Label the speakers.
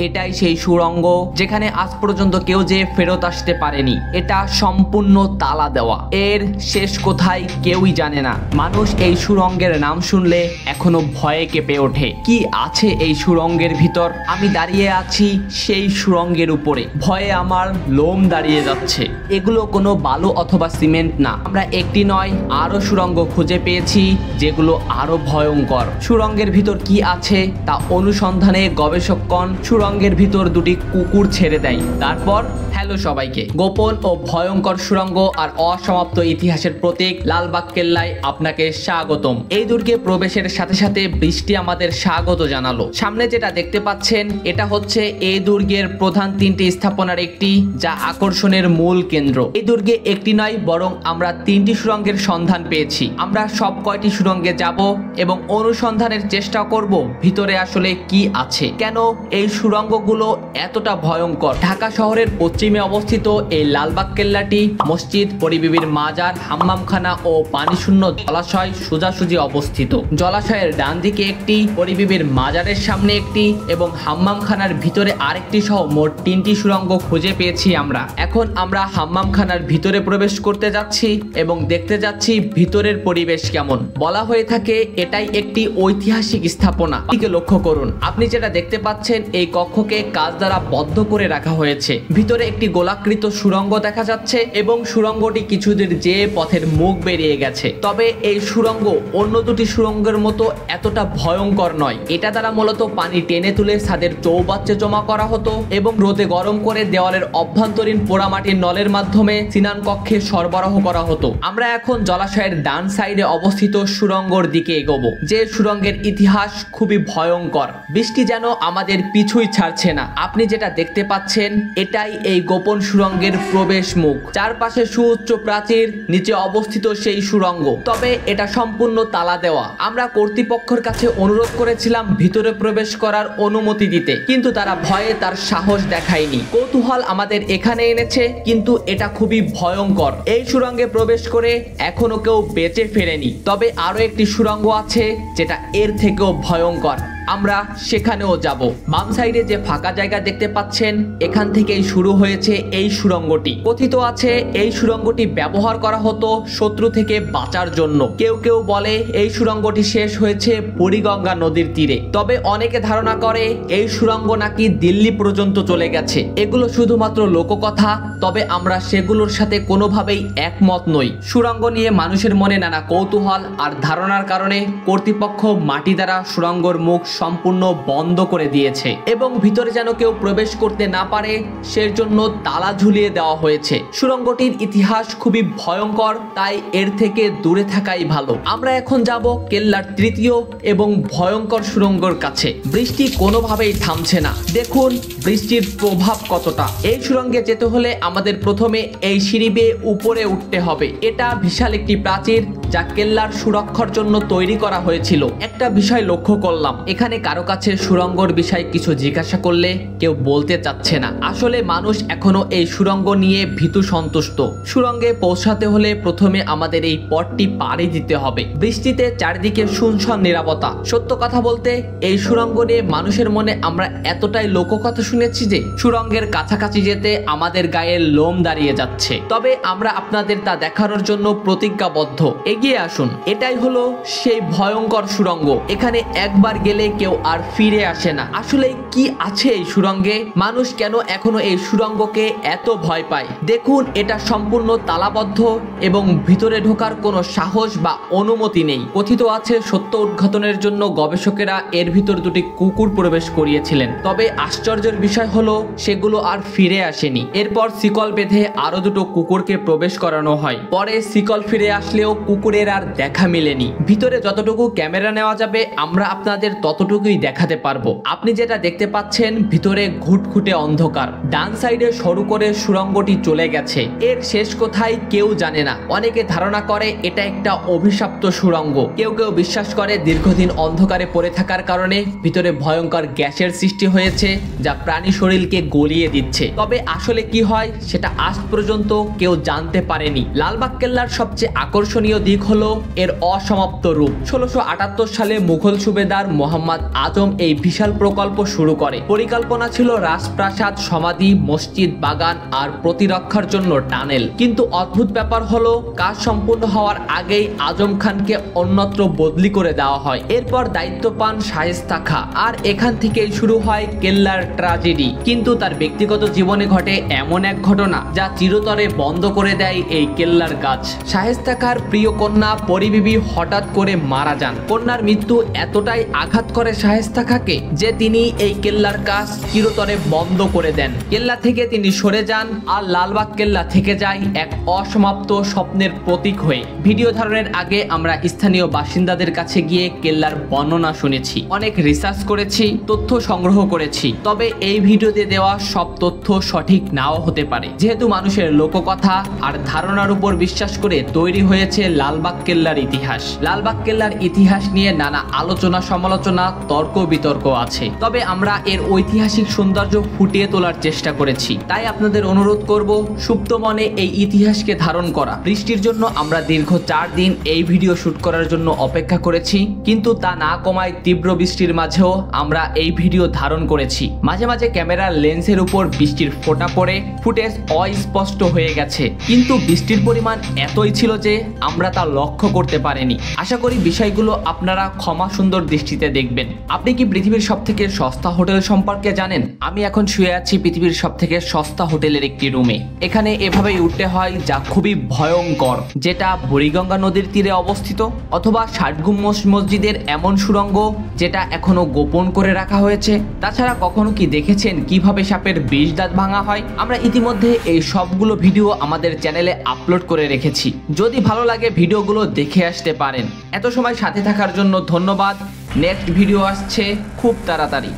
Speaker 1: এটাই সেই সুড়ঙ্গ যেখানে আজ পর্যন্ত কেউ যে ফেরত আসতে পারেনি। এটা সম্পূর্ণ তালা দেওয়া, এর শেষ কোথায় কেউই জানে না। মানুষ এই সুড়ঙ্গের নাম শুনলে এখনো ভয়ে কেঁপে ওঠে। কি আছে এই সুড়ঙ্গের ভিতর? আমি দাঁড়িয়ে আছি সেই সুড়ঙ্গের উপরে, ভয়ে আমার লোম দাঁড়িয়ে যাচ্ছে। এগুলো কোনো বালু অথবা সিমেন্ট না, আমরা একটি নয় আরো সুড়ঙ্গ খুঁজে পেয়েছি যেগুলো আরো ভয়ঙ্কর। সুড়ঙ্গের ভিতর কি আছে তা অনুসন্ধানে গবেষকগণ সুড়ঙ্গের ভিতর দুটি কুকুর ছেড়ে দেয়। তারপর হ্যালো সবাইকে, গোপন ও ভয়ঙ্কর সুড়ঙ্গ আর অসমাপ্ত ইতিহাসের প্রতীক লালবাগ কেল্লায় আপনাকে স্বাগতম। এই দুর্গে প্রবেশের সাথে সাথে বৃষ্টি আমাদের স্বাগত জানালো। সামনে যেটা দেখতে পাচ্ছেন এটা হচ্ছে এই দুর্গের প্রধান তিনটি স্থাপনার একটি, যা আকর্ষণের মূল কেন্দ্র। এই দুর্গে একটি নয় বরং আমরা তিনটি সুড়ঙ্গের সন্ধান পেয়েছি। আমরা সব কয়টি সুড়ঙ্গে যাব এবং অনুসন্ধানের চেষ্টা করব ভিতরে আসলে কি আছে, কেন এই সুড়ঙ্গগুলো এতটা ভয়ঙ্কর। ঢাকা শহরের পশ্চিমে অবস্থিত এই লালবাগ কেল্লাটি মসজিদ, পরিবিবির মাজার, হাম্মামখানা ও পানিশূন্য জলাশয় সোজাসুজি অবস্থিত। জলাশয়ের ডান দিকে একটি, পরিবিবির মাজারের সামনে একটি এবং হাম্মামখানার ভিতরে আরেকটি সহ মোট তিনটি সুড়ঙ্গ খুঁজে পেয়েছি আমরা। এখন আমরা হাম্মামখানার ভিতরে প্রবেশ করতে যাচ্ছি এবং দেখতে যাচ্ছি ভিতরের পরিবেশ কেমন। বলা হয়ে থাকে এটাই একটি ঐতিহাসিক স্থাপনা। এদিকে লক্ষ্য করুন, আপনি যেটা দেখতে পাচ্ছেন এই কক্ষকে কাচ দ্বারা বদ্ধ করে রাখা হয়েছে। ভিতরে একটি গোলাকৃত সুড়ঙ্গ দেখা যাচ্ছে এবং সুড়ঙ্গটি কিছুদের যে পথের মুখ বেরিয়ে গেছে। তবে এই সুড়ঙ্গ অন্য দুটি সুড়ঙ্গের মতো এতটা ভয়ঙ্কর নয়। এটা দ্বারা মূলত পানি টেনে তুলে ছাদের চৌবাচ্চে জমা করা হতো এবং রোদে গরম করে দেওয়ালের অভ্যন্তরীণ পোড়ামাটির নলের মাধ্যমে স্নান কক্ষে সরবরাহ করা হতো। আমরা এখন জলাশয়ের ডান সাইডে অবস্থিত সুড়ঙ্গর দিকে এগোবো, যে সুড়ঙ্গের ইতিহাস খুবই ভয়ঙ্কর। বৃষ্টি যেন আমাদের পিছুই ছাড়ছে না। আপনি যেটা দেখতে পাচ্ছেন এটাই এই গোপন সুড়ঙ্গের প্রবেশ মুখ। চারপাশে সুউচ্চ প্রাচীর, নিচে অবস্থিত সেই সুড়ঙ্গ। তবে এটা সম্পূর্ণ তালা দেওয়া। আমরা কর্তৃপক্ষের কাছে অনুরোধ করেছিলাম ভিতরে প্রবেশ করার অনুমতি দিতে, কিন্তু তারা ভয়ে তার সাহস দেখায়নি। কৌতূহল আমাদের এখানে এনেছে, কিন্তু এটা খুবই ভয়ঙ্কর। এই সুড়ঙ্গে প্রবেশ করে এখনো কেউ বেঁচে ফেরেনি। তবে আরো একটি সুড়ঙ্গ আছে যেটা এর থেকেও ভয়ঙ্কর, আমরা সেখানেও যাব। বাম সাইডে যে ফাঁকা জায়গা দেখতে পাচ্ছেন এখান থেকেই শুরু হয়েছে এই সুড়ঙ্গটি। কথিত আছে এই সুড়ঙ্গটি ব্যবহার করা হতো শত্রু থেকে বাঁচার জন্য। কেউ কেউ বলে এই সুড়ঙ্গটি শেষ হয়েছে বুড়িগঙ্গা নদীর তীরে। তবে অনেকে ধারণা করে এই সুড়ঙ্গ নাকি দিল্লি পর্যন্ত চলে গেছে। এগুলো শুধুমাত্র লোককথা, তবে আমরা সেগুলোর সাথে কোনোভাবেই একমত নই। সুড়ঙ্গ নিয়ে মানুষের মনে নানা কৌতূহল আর ধারণার কারণে কর্তৃপক্ষ মাটি দ্বারা সুড়ঙ্গর মুখ সম্পূর্ণ বন্ধ করে দিয়েছে এবং ভিতরে যেন কেউ প্রবেশ করতে না পারে সেজন্য তালা ঝুলিয়ে দেওয়া হয়েছে। সুড়ঙ্গটির ইতিহাস খুবই ভয়ঙ্কর, তাই এর থেকে দূরে থাকাই ভালো। আমরা এখন যাব কেল্লার তৃতীয় এবং ভয়ঙ্কর সুড়ঙ্গর কাছে। বৃষ্টি কোনোভাবেই থামছে না, দেখুন বৃষ্টির প্রভাব কতটা। এই সুড়ঙ্গে যেতে হলে আমাদের প্রথমে এই সিঁড়ি বেয়ে উপরে উঠতে হবে। এটা বিশাল একটি প্রাচীর যা কেল্লার সুরক্ষার জন্য তৈরি করা হয়েছিল। একটা বিষয় লক্ষ্য করলাম, এখানে কারো কাছে সুড়ঙ্গর বিষয়ে কিছু জিজ্ঞাসা করলে কেউ বলতে চাচ্ছে না। আসলে মানুষ এখনো এই সুড়ঙ্গ নিয়ে ভীতু সন্তুষ্ট। সুড়ঙ্গে পৌঁছাতে হলে প্রথমে আমাদের এই পথটি পাড়ি দিতে হবে। বৃষ্টিতে চারিদিকে শুনশান নীরবতা। সত্য কথা বলতে এই সুড়ঙ্গ নিয়ে মানুষের মনে আমরা এতটাই লোককথা শুনেছি যে সুড়ঙ্গের কাছাকাছি যেতে আমাদের গায়ের লোম দাঁড়িয়ে যাচ্ছে। তবে আমরা আপনাদের তা দেখানোর জন্য প্রতিজ্ঞাবদ্ধ। এগিয়ে আসুন, এটাই হলো সেই ভয়ঙ্কর সুড়ঙ্গ। এখানে একবার গেলে কেউ আর ফিরে আসে না। আসলে কি আছে এই সুড়ঙ্গে? মানুষ কেন এখনো এই সুড়ঙ্গকে এত ভয় পায়? দেখুন, এটা সম্পূর্ণ তালাবদ্ধ এবং ভিতরে ঢোকার কোনো সাহস বা অনুমতি নেই। কথিত আছে সত্য উদ্ঘাটনের জন্য গবেষকেরা এর ভিতর দুটি কুকুর প্রবেশ করিয়েছিলেন। তবে আশ্চর্যের বিষয় হলো সেগুলো আর ফিরে আসেনি। এরপর শিকল বেঁধে আরো দুটো কুকুরকে প্রবেশ করানো হয়। পরে শিকল ফিরে আসলেও কুকুরের আর দেখা মেলেনি। ভিতরে যতটুকু ক্যামেরা নেওয়া যাবে আমরা আপনাদের ততটুকুই দেখাতে পারবো। আপনি যেটা দেখতে পাচ্ছেন ভিতরে ঘুটঘুটে অন্ধকার। ডান সাইডে সরু করে সুড়ঙ্গটি চলে গেছে। এর শেষ কোথায় কেউ জানে না। অনেকে ধারণা করে এটা একটা অভিশপ্ত সুড়ঙ্গ। কেউ কেউ বিশ্বাস করে দীর্ঘদিন অন্ধকারে পড়ে থাকার কারণে ভিতরে ভয়ঙ্কর গ্যাসের সৃষ্টি হয়েছে যা প্রাণী শরীরকে গলিয়ে দিচ্ছে। তবে আসলে কি হয় সেটা আজ পর্যন্ত কেউ জানতে পারেনি। লালবাগ কেল্লার সবচেয়ে আকর্ষণীয় দিক প্রতীক হলো এর অসমাপ্ত রূপ। 1678 সালে মুঘল সুবেদার মোহাম্মদ আজম এই বিশাল প্রকল্প শুরু করে। পরিকল্পনা ছিল রাজপ্রাসাদ, সমাধি, মসজিদ, বাগান আর প্রতিরক্ষার জন্য টানেল। কিন্তু অদ্ভুত ব্যাপার হলো কাজ সম্পূর্ণ হওয়ার আগেই আজম খানকে অন্যত্র বদলি করে দেওয়া হয়। এরপর দায়িত্ব পান শায়েস্তা খাঁ, আর এখান থেকেই শুরু হয় কেল্লার ট্র্যাজেডি। কিন্তু তার ব্যক্তিগত জীবনে ঘটে এমন এক ঘটনা যা চিরতরে বন্ধ করে দেয় এই কেল্লার কাজ। শায়েস্তা খাঁর প্রিয় কন্যা পরিবিবি হঠাৎ করে মারা যান। কন্যার মৃত্যু এতটাই আঘাত করে শায়েস্তা খাঁকে যে তিনি এই কেল্লার কাজ চিরতরে বন্ধ করে দেন। কেল্লা থেকে তিনি সরে যান, আর লালবাগ কেল্লা থেকে যায় এক অসমাপ্ত স্বপ্নের প্রতীক হয়ে। ভিডিও ধারণের আগে আমরা স্থানীয় বাসিন্দাদের কাছে গিয়ে কেল্লার বর্ণনা শুনেছি, অনেক রিসার্চ করেছি, তথ্য সংগ্রহ করেছি। তবে এই ভিডিওতে দেওয়া সব তথ্য সঠিক নাও হতে পারে, যেহেতু মানুষের লোককথা আর ধারণার উপর বিশ্বাস করে তৈরি হয়েছে লালবাগ কেল্লার ইতিহাস। লালবাগ কেল্লার ইতিহাস নিয়ে নানা আলোচনা, সমালোচনা, তর্ক বিতর্ক আছে। তবে আমরা এর ঐতিহাসিক সৌন্দর্য ফুটিয়ে তোলার চেষ্টা করেছি। তাই আপনাদের অনুরোধ করব সুপ্ত মনে এই ইতিহাসকে ধারণ করা। বৃষ্টির জন্য আমরা দীর্ঘ 4 দিন এই ভিডিও শুট করার জন্য অপেক্ষা করেছি, কিন্তু তা না কমায় তীব্র বৃষ্টির মাঝেও আমরা এই ভিডিও ধারণ করেছি। মাঝে মাঝে ক্যামেরার লেন্সের উপর বৃষ্টির ফোঁটা পড়ে ফুটেজ অস্পষ্ট হয়ে গেছে, কিন্তু বৃষ্টির পরিমাণ এতই ছিল যে আমরা তা লক্ষ্য করতে পারিনি। আশা করি বিষয়গুলো আপনারা ক্ষমা সুন্দর দৃষ্টিতে দেখবেন। আপনি কি পৃথিবীর সবথেকে সস্তা হোটেল সম্পর্কে জানেন? আমি এখন শুয়ে আছি পৃথিবীর সবথেকে সস্তা হোটেলের একটি রুমে। এখানে এভাবেই উঠতে হয়, যা খুবই ভয়ঙ্কর, যেটা বুড়িগঙ্গা নদীর তীরে অবস্থিত, অথবা ষাট গুম্বজ মসজিদের এমন সুড়ঙ্গ যেটা এখনো গোপন করে রাখা হয়েছে। তাছাড়া কখনো কি দেখেছেন কিভাবে সাপের 20 দাঁত ভাঙা হয়? আমরা ইতিমধ্যে এই সবগুলো ভিডিও আমাদের চ্যানেলে আপলোড করে রেখেছি। যদি ভালো লাগে ভিডিওগুলো দেখে আসতে পারেন। এত সময় সাথে থাকার জন্য ধন্যবাদ। নেক্সট ভিডিও আসছে খুব তাড়াতাড়ি।